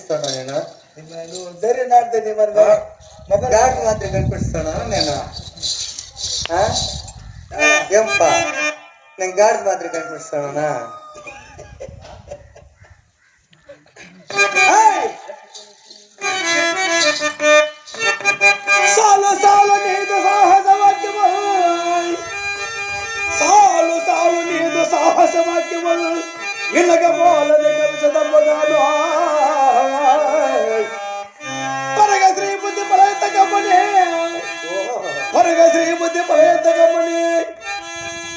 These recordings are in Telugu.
కనిపిస్తాను నేను సరే నాటుతుంది మరి గాడి మాత్రం కనిపిస్తాను నేను ఏంపా నేను గాడి మాత్రం కనిపిస్తానా సాలు సాలు నీదు సాహస వాక్యము సాలు సాలు నీదు సాహస వాక్యము ఇలాగ పోలని కవిచదమ్మగాను పరగ శ్రీబుద్ధి పలయతకమ్మని పరగ శ్రీబుద్ధి పలయతకమ్మని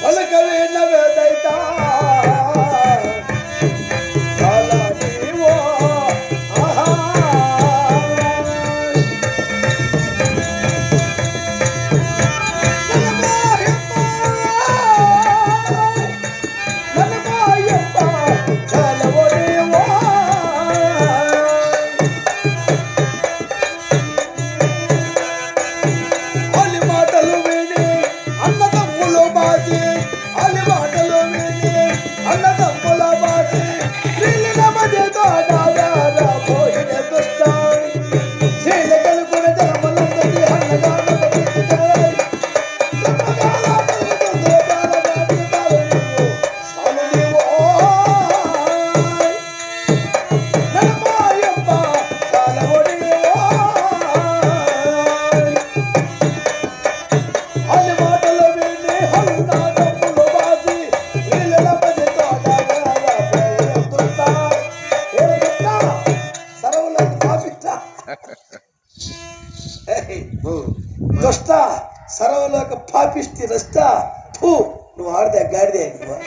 పలకవే నవేదైత దుష్ట సర్వలోక పాపిష్టి రష్ట నువ్వు ఆడదే గాడిదే నువ్వు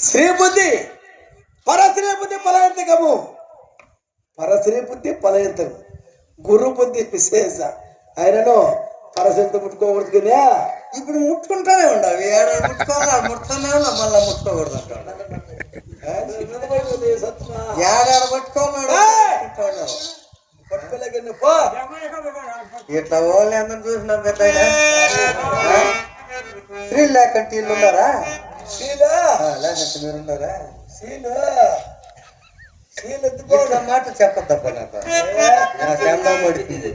శ్రీబుద్ధి పరశ్రీబుద్ధి పలయంతకము పరశ్రీబుద్ధి పలయంతకం గురు బుద్ధి విశేష ఆయనను పరశ్రీతో ముట్టుకోకూడదు కదా ఇప్పుడు ముట్టుకుంటానే ఉండవు ఏడ ముట్టుకోవాలి ముట్టుకునే మళ్ళీ ముట్టుకోకూడదు అంటాడు ఏడాడ పట్టుకోన్నాడు ఇట్లా వాళ్ళు అందరూ చూసినాం పెద్ద స్త్రీలు లేకంటే వీళ్ళు ఉన్నారా లేకంటే మీరు ఉన్నారా మాట చెప్పద్దబ్బా నాకు నా చందా పడుతుంది